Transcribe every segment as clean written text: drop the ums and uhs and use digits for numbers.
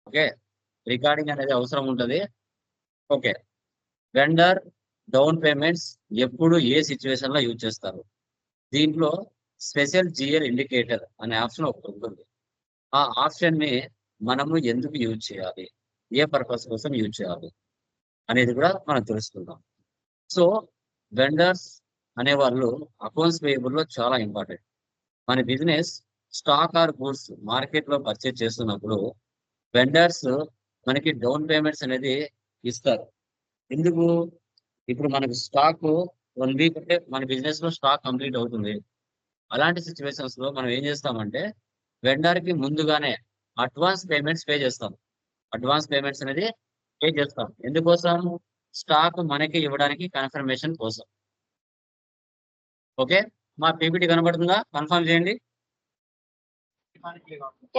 Okay, recording అనేది అవసరం ఉంటుంది. ఓకే, వెండర్ డౌన్ పేమెంట్స్ ఎప్పుడు ఏ సిచ్యువేషన్ లో యూజ్ చేస్తారు? దీంట్లో స్పెషల్ జిఎల్ ఇండికేటర్ అనే ఆప్షన్ ఒకటి ఉంటుంది. ఆ ఆప్షన్ ని మనము ఎందుకు యూజ్ చేయాలి, ఏ పర్పస్ కోసం యూజ్ చేయాలి అనేది కూడా మనం తెలుసుకుందాం. సో వెండర్స్ అనే వాళ్ళు అకౌంట్స్ పేయబుల్ లో చాలా ఇంపార్టెంట్. మన business stock or goods market లో పర్చేజ్ చేస్తున్నప్పుడు వెండర్స్ మనకి డౌన్ పేమెంట్స్ అనేది ఇస్తారు. ఎందుకు? ఇప్పుడు మనకు స్టాక్ 1 వీక్ అంటే మన బిజినెస్ లో స్టాక్ కంప్లీట్ అవుతుంది. అలాంటి సిచ్యువేషన్స్ లో మనం ఏం చేస్తామంటే వెండర్ కి ముందుగానే అడ్వాన్స్ పేమెంట్స్ పే చేస్తాం. అడ్వాన్స్ పేమెంట్స్ అనేది పే చేస్తాం ఎందుకోసం? స్టాక్ మనకి ఇవ్వడానికి కన్ఫర్మేషన్ కోసం. ఓకే, మా పీపీటీ కనబడుతుందా? కన్ఫర్మ్ చేయండి.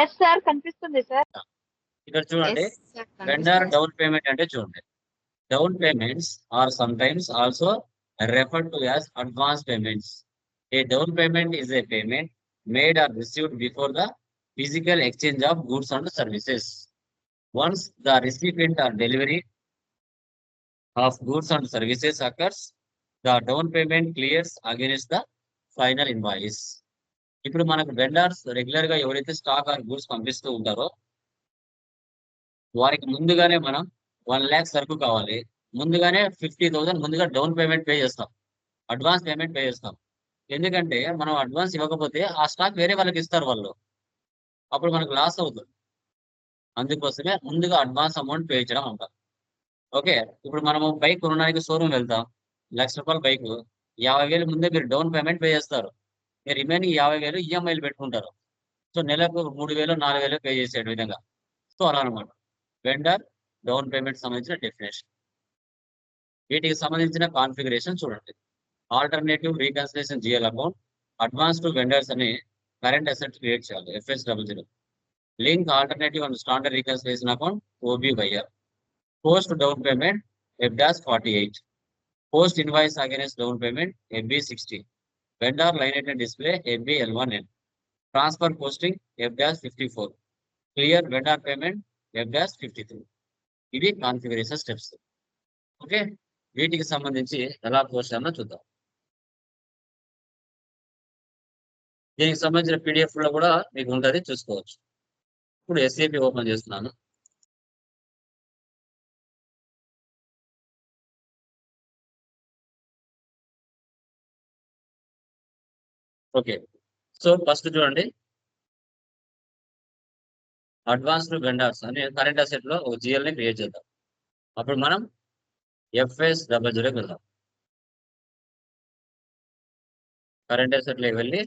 ఎస్ సార్, కనిపిస్తుంది సార్. ఇక్కడ చూడండి, వెండర్ డౌన్ పేమెంట్ అంటే చూడండి, down payments are sometimes also referred to as advance payments. A down payment is a payment made or received before the physical exchange of goods and services. Once the recipient or delivery of goods and services occurs, the down payment clears against the final invoice. ఇప్పుడు మనకు vendors regular గా ఎవరైతే stock or goods పంపిస్తూ ఉంటారో వారికి ముందుగానే మనం 1 lakh సరుకు కావాలి, ముందుగానే 50,000 ముందుగా డౌన్ పేమెంట్ పే చేస్తాం, అడ్వాన్స్ పేమెంట్ పే చేస్తాం. ఎందుకంటే మనం అడ్వాన్స్ ఇవ్వకపోతే ఆ స్టాక్ వేరే వాళ్ళకి ఇస్తారు వాళ్ళు, అప్పుడు మనకు లాస్ అవుతుంది. అందుకోసమే ముందుగా అడ్వాన్స్ అమౌంట్ పే చేయడం అంటాం. ఓకే, ఇప్పుడు మనము బైక్ కొనడానికి షోరూమ్ వెళ్తాం, ₹1,00,000 బైక్, 50,000 ముందే మీరు డౌన్ పేమెంట్ పే చేస్తారు, మీరు రిమైనింగ్ 50,000 ఈఎంఐలు పెట్టుకుంటారు. సో నెలకు 3,000 4,000 పే చేసే విధంగా. సో అలా అనమాట వెండర్ డౌన్ పేమెంట్ సంబంధించిన డెఫినేషన్. వీటికి సంబంధించిన కాన్ఫిగరేషన్ చూడండి. Alternative reconciliation GL account, advance to vendors అని కరెంట్ అసెట్ క్రియేట్ చేయాలి FS00. Link alternative and standard reconciliation account OBYR. Post down payment F-48. Post invoice against down payment FB60. Vendor line item display FBL1N. Transfer posting F-54. Clear vendor payment F-53. ఇవి configuration steps. Okay, వీటికి సంబంధించి ఎలా post చేయాలో చూద్దాం. దీనికి సంబంధించిన PDF లో కూడా మీకు ఉంటుంది, చూసుకోవచ్చు. ఇప్పుడు SAP ఓపెన్ చేస్తున్నాను. ఓకే, సో ఫస్ట్ చూడండి, అడ్వాన్స్డ్ వెండర్స్ అనే కరెంట్ అసెట్ లో ఒక జిఎల్ ని క్రియేట్ చేద్దాం. అప్పుడు మనం FS00 వెళ్దాం. కరెంట్ అసెట్ లోకి వెళ్ళి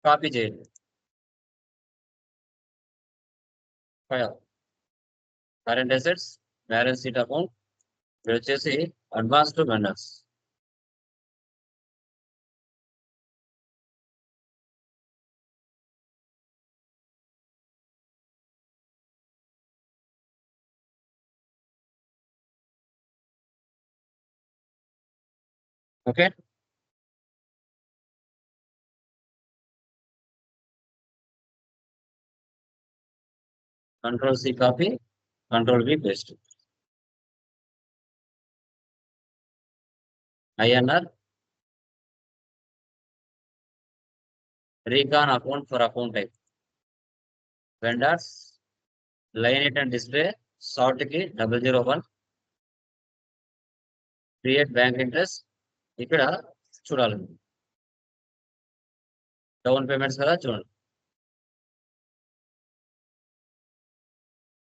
కాపీ చేయండి. Current assets, balance sheet account, ఇది వచ్చేసి advanced vendors. Okay, Ctrl C copy, Ctrl V paste. INR recon account for account type. Vendors line item display sort కి 001. Create bank interest. ఇక్కడ చూడాలి down payments కదా, చూడండి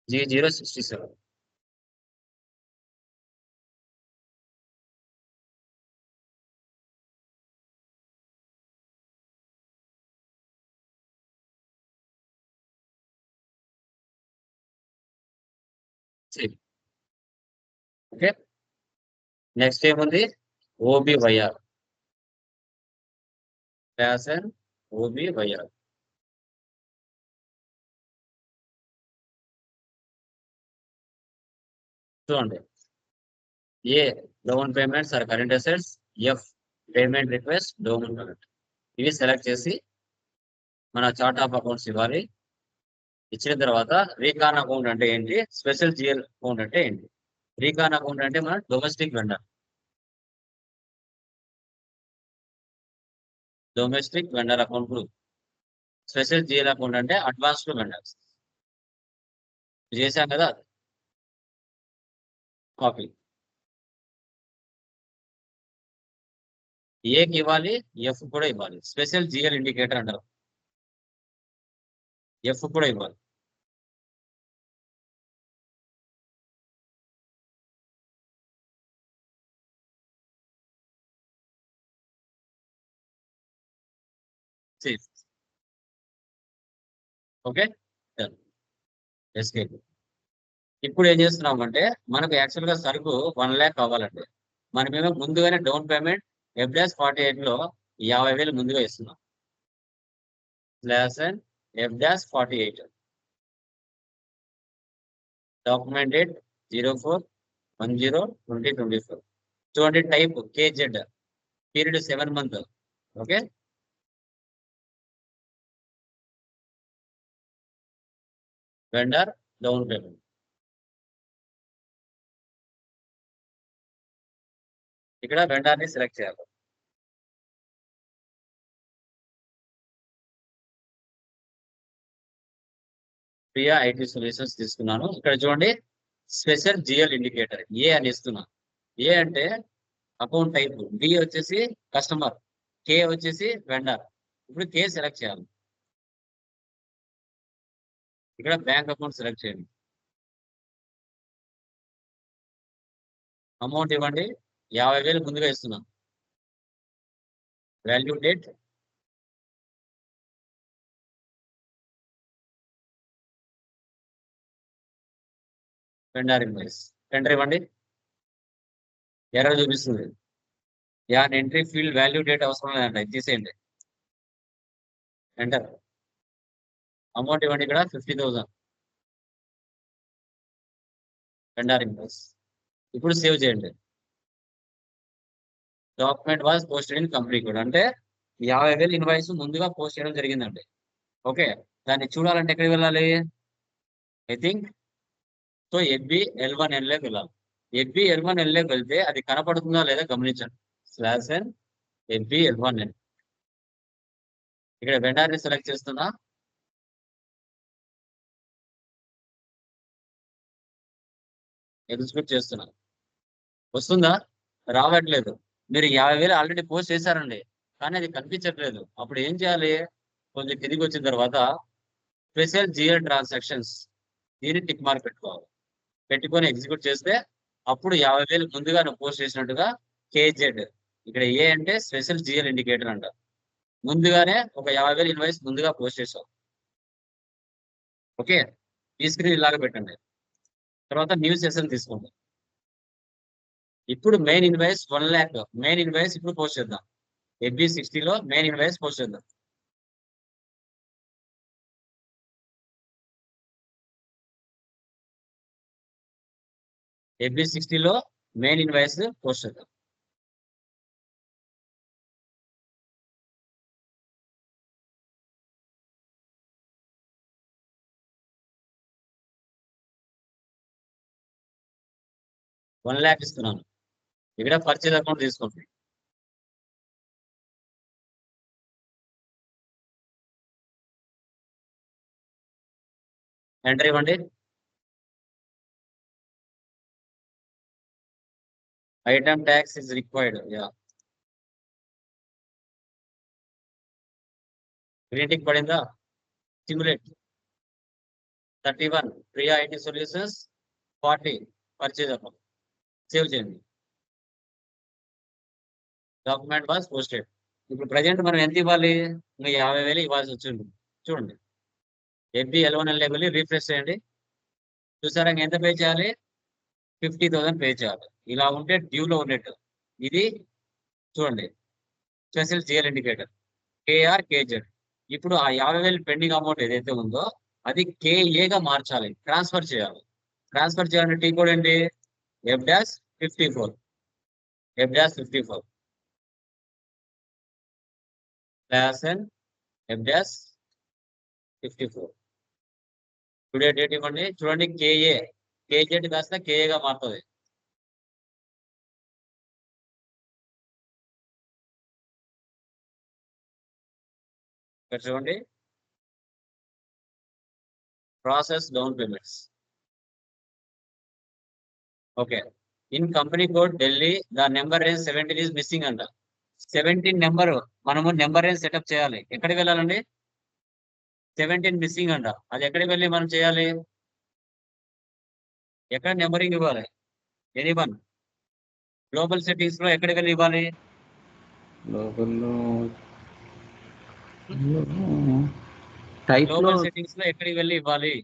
G067. Okay, next ఏముంది? OBYR, ఫ్యాషన్ OBYR. చూడండి, ఏ down payments are current assets, F payment request down payment. ఇవి సెలెక్ట్ చేసి మన చార్ట్ ఆఫ్ అకౌంట్స్ ఇవ్వాలి. ఇచ్చిన తర్వాత రీకాన్ అకౌంట్ అంటే ఏంటి, స్పెషల్ జిఎల్ అకౌంట్ అంటే ఏంటి. రీకాన్ అకౌంట్ అంటే మన domestic vendor, domestic vendor account group. Special GL account అంటే అడ్వాన్స్డ్ వెండర్స్. చేశాం కదా, కాపీ. ఏకి ఇవ్వాలి, ఎఫ్ కూడా ఇవ్వాలి. స్పెషల్ జిఎల్ ఇండికేటర్ అంటారు, ఎఫ్ కూడా ఇవ్వాలి. సేఫ్. Okay, escape. ఇప్పుడు ఏం చేస్తున్నాం అంటే మనకు యాక్చువల్ గా సరుకు 1 lakh కావాలండి. మనమేమో ముందుగానే డౌన్ పేమెంట్ F-48 లో 50,000 ముందుగా ఇస్తున్నాం. F-48 document date 04/10/2024. చూడండి, type KZ, period 7 months. Okay, vendor down payment. ఇక్కడ వెండర్ ని సెలెక్ట్ చేయాలి. ప్రియా ఐటీ సొల్యూషన్స్ తీసుకున్నాను. ఇక్కడ చూడండి, స్పెషల్ జిఎల్ ఇండికేటర్ ఏ అని ఇస్తున్నాను. ఏ అంటే అకౌంట్ టైప్, డి వచ్చేసి కస్టమర్, కే వచ్చేసి వెండర్. ఇప్పుడు కే సెలెక్ట్ చేయాలి. ఇక్కడ బ్యాంక్ అకౌంట్ సెలెక్ట్ చేయండి. అమౌంట్ ఇవ్వండి, 50,000 ముందుగా ఇస్తున్నాం. Value date, vendor invoice. Enter ఇవ్వండి. ఎర్రర్ చూపిస్తుంది. ఎంట్రీ ఫీల్డ్ వాల్యూ డేట్ అవసరం లేదండి, తీసేయండి. ఎంటర్. అమౌంట్ ఇవ్వండి, ఇక్కడ 50,000. Vendor invoice. ఇప్పుడు సేవ్ చేయండి. Document was posted in company code అంటే 50,000 ఇన్వాయిస్ ముందుగా పోస్ట్ చేయడం జరిగిందండి. ఓకే, దాన్ని చూడాలంటే ఎక్కడికి వెళ్ళాలి, ఐ థింక్ సో FBL1N వెళ్ళాలి. FBL1N వెళ్తే అది కనపడుతుందా లేదా గమనించండి. /n FBL1N. ఇక్కడ వెండర్ ని సెలెక్ట్ చేస్తున్నా. ఎగ్జిక్యూట్ చేస్తున్నా. వస్తుందా, రావట్లేదు. మీరు 50,000 ఆల్రెడీ పోస్ట్ చేశారండి, కానీ అది కనిపించట్లేదు. అప్పుడు ఏం చేయాలి, కొంచెం కిందికి వచ్చిన తర్వాత స్పెషల్ జిఎల్ ట్రాన్సాక్షన్స్, దీన్ని టిక్ మార్క్ పెట్టుకోవాలి. పెట్టుకొని ఎగ్జిక్యూట్ చేస్తే అప్పుడు 50,000 ముందుగా నువ్వు పోస్ట్ చేసినట్టుగా KZ. ఇక్కడ ఏ అంటే స్పెషల్ జిఎల్ ఇండికేటర్ అంట. ముందుగానే ఒక 50,000 ఇన్వాయిస్ ముందుగా పోస్ట్ చేసావు. ఓకే, ఈ స్క్రీన్ ఇలాగ పెట్టండి. తర్వాత న్యూ సెషన్ తీసుకోండి. ఇప్పుడు main invoice 1 lakh, main invoice ఇప్పుడు పోస్ట్ చేద్దాం. FB60లో మెయిన్ ఇన్వాయిస్ పోస్ట్ చేద్దాం. FB60లో మెయిన్ ఇన్వాయిస్ పోస్ట్ చేద్దాం. $1 lakh ఇస్తున్నాను. ఇక్కడ పర్చేజ్ అకౌంట్ తీసుకోండి. ఎంటర్ ఇవ్వండి. Item tax is required. Green tick పడిందా, simulate. 31 Priya IT solutions, 40 purchase account. Save చేయండి. Document was posted. ఇప్పుడు ప్రజెంట్ మనం ఎంత ఇవ్వాలి, ఇంకా 50,000 ఇవ్వాల్సి వచ్చింది. చూడండి, FBL1N వెళ్ళి రీఫ్రెష్ చేయండి. చూసారా, ఎంత పే చేయాలి, 50,000 పే చేయాలి. ఇలా ఉంటే డ్యూలో ఉన్నట్టు. ఇది చూడండి, స్పెషల్ జిఎల్ ఇండికేటర్ KR/KZ. ఇప్పుడు ఆ 50,000 పెండింగ్ అమౌంట్ ఏదైతే ఉందో అది KAగా మార్చాలి, ట్రాన్స్ఫర్ చేయాలి. ట్రాన్స్ఫర్ చేయాలంటే టీ కోడ్ ఏంటి, F-54. F-54 /n F-54. Today date ఇవ్వండి. చూడండి కేఏ, కేజెడ్ కాస్త కేఏగా మారుతుంది. ఇక్కడ చూడండి process down payments. Okay, in company code Delhi the number range 17 is missing అంట. 17 నెంబర్ మనము నెంబర్ రేంజ్ సెటప్ చేయాలి. ఎక్కడికి వెళ్ళాలండి? 17 మిస్సింగ్ అంట. అది ఎక్కడికి వెళ్ళి మనం చేయాలి? ఎక్కడ నెంబరింగ్ ఇవ్వాలి? ఎనీవన్ గ్లోబల్ సెట్టింగ్స్ లో ఎక్కడికి వెళ్ళి ఇవ్వాలి? గ్లోబల్ సెట్టింగ్స్ లో ఎక్కడికి వెళ్ళి ఇవ్వాలి?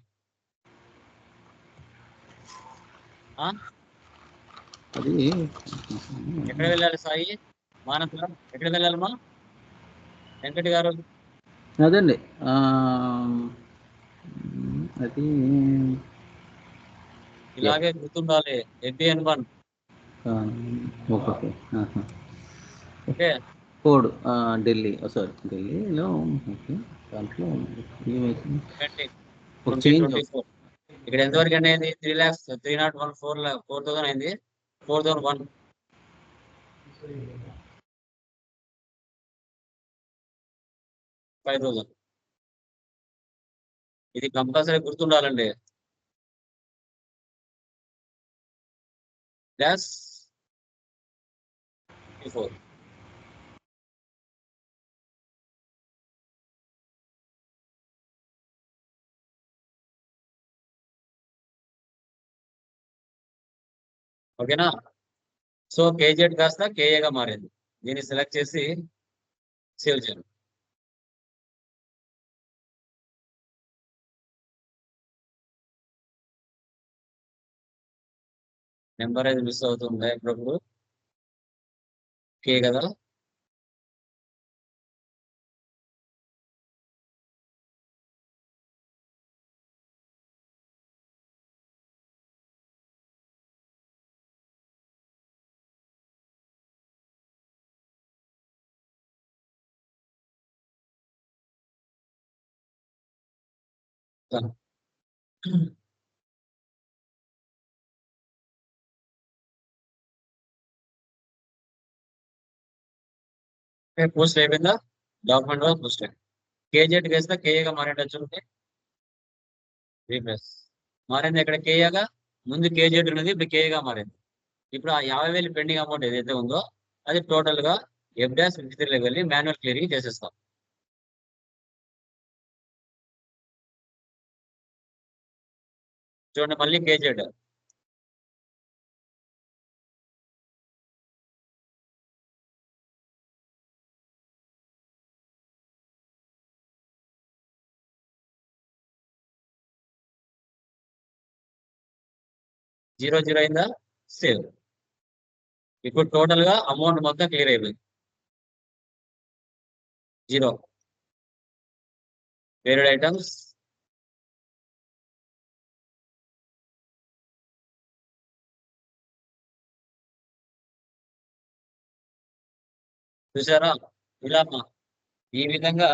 అది ఎక్కడ వెళ్ళాలి సాయి? మానస ఎక్కడ వెళ్ళాలమ్మా? వెంకటి గారు అదండి అది ఇలాగే గుర్తుండాలి. FBN1 okay okay. Code Delhi, sorry ఢిల్లీలో. ఓకే, దాంట్లో చేంజ్ 2024 ఇక్కడ ఎంతవరకు అండి అయింది? 3,01 4,000 అయింది. 4,001 5,000. ఇది కంపల్సరీ గుర్తుండాలండి. డాష్ 4 ఓకేనా? సో కేజెడ్ కాస్త కేఏగా మారింది. దీన్ని సెలెక్ట్ చేసి సేవ్ చేయండి. నెంబర్ అనేది మిస్ అవుతుంది ఇప్పుడు కే కదా. పోస్ట్ అయిపోయిందా? Document was post. కేజెడ్ వేస్తే కేఏగా మారేటచ్చు. రీప్లేస్ మారింది. ఇక్కడ కేఏగా ముందు కేజెడ్ ఉన్నది, ఇప్పుడు కేఏగా మారింది. ఇప్పుడు ఆ 50,000 పెండింగ్ అమౌంట్ ఏదైతే ఉందో అది టోటల్ గా F-53 వెళ్ళి మాన్యువల్ క్లియరింగ్ చేసేస్తాం. చూడండి మళ్ళీ కేజెడ్ జీరో అయిందా? సేవ్. ఇప్పుడు టోటల్ గా అమౌంట్ మొత్తం క్లియర్ అయిపోయింది. 0 వేరియడ్ ఐటమ్స్ చూసారా? ఇలా ఈ విధంగా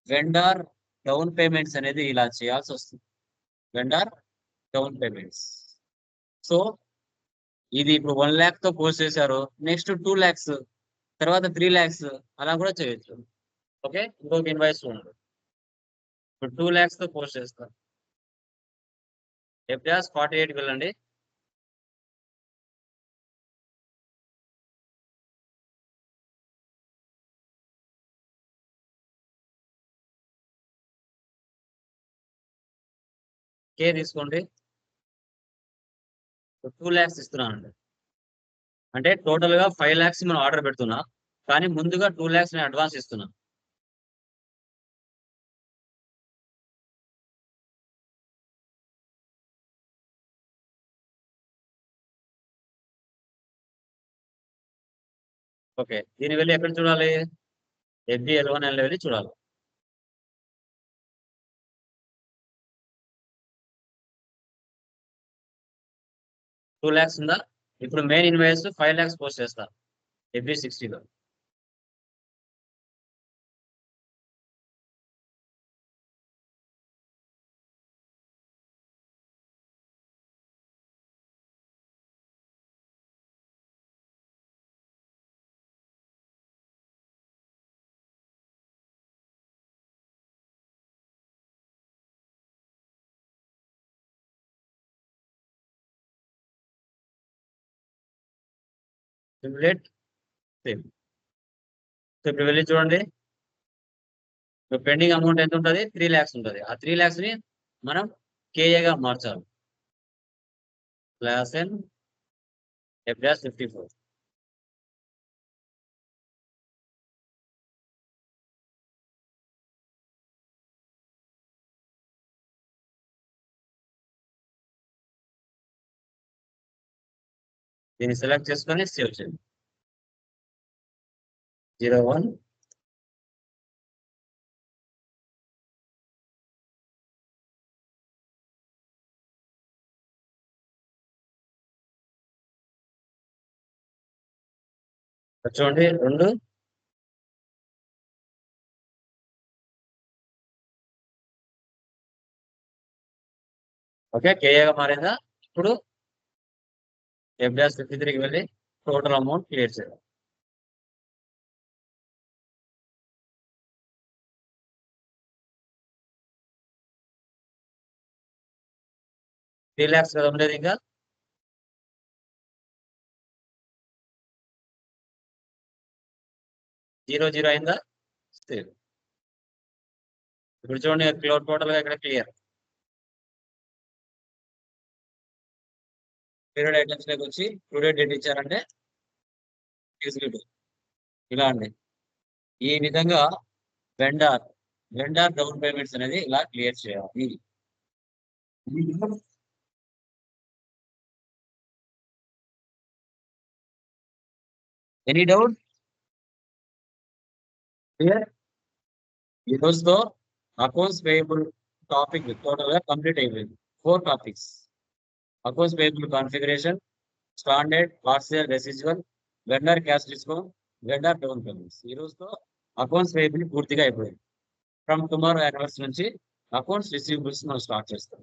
వెండార్ డౌన్ పేమెంట్స్ అనేది ఇలా చేయాల్సి వస్తుంది. Vendor down payments. సో ఇది ఇప్పుడు 1 lakh తో పోస్ట్ చేశారు. నెక్స్ట్ 2 lakhs, తర్వాత 3 lakhs అలా కూడా చేయొచ్చు. ఓకే, ఇంకొక ఇన్వాయిస్ చూడండి. ఇప్పుడు 2 lakhs తో పోస్ట్ చేస్తారు. F-dash 48 వెళ్ళండి. కే తీసుకోండి. 2 lakhs ఇస్తున్నానండి. అంటే టోటల్ గా 5 lakhs మనం ఆర్డర్ పెడుతున్నా, కానీ ముందుగా 2 lakhs నేను అడ్వాన్స్ ఇస్తున్నా. ఓకే, దీన్ని వెళ్ళి ఎక్కడ చూడాలి? FBL1 వెళ్ళి చూడాలి. టూ lakhs ఉందా? ఇప్పుడు మెయిన్ ఇన్వాయిస్ 5 lakhs పోస్ట్ చేస్తా FB60లో. Simulate same. సో ఇప్పుడు వెళ్ళి చూడండి, పెండింగ్ అమౌంట్ ఎంత ఉంటుంది? 3 lakhs ఉంటుంది. ఆ 3 lakhs ని మనం కేఏగా మార్చాలి. క్లాస్ ఎన్ F-54. దీన్ని సెలెక్ట్ చేసుకొని సేవ్ చేయండి. 01 చూడండి 2 ఓకే కేఏగా మారిందా? ఇప్పుడు F-53కి వెళ్ళి టోటల్ అమౌంట్ క్లియర్ చేయాలి. త్రీ ల్యాక్స్ కదా ఉండేది, ఇంకా 00 అయిందా? సేవ్. ఇప్పుడు చూడండి టోటల్ గా ఇక్కడ క్లియర్. పీరియడ్ ఐటమ్స్ లోకి వచ్చి టుడే డేట్ ఇచ్చారంటే ఎగ్జిక్యూటివ్ ఇలా అండి. ఈ విధంగా వెండార్ డౌన్ పేమెంట్స్ అనేది ఇలా క్లియర్ చేయాలి. Any doubt? క్లియర్. ఈ రోజుతో అకౌంట్స్ పేయబుల్ టాపిక్ టోటల్ గా కంప్లీట్ అయిపోయింది. 4 topics: accounts payable configuration, standard, partial, residual, vendor cash discount, vendor down payments. ఈ రోజుతో అకౌంట్స్ పేయబుల్ పూర్తిగా అయిపోయింది. ఫ్రమ్ టుమారో యాన్వర్స్ నుంచి అకౌంట్స్ రిసీవబుల్స్ మనం స్టార్ట్ చేస్తాం.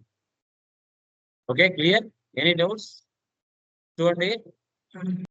Okay clear. Any doubts? చూడండి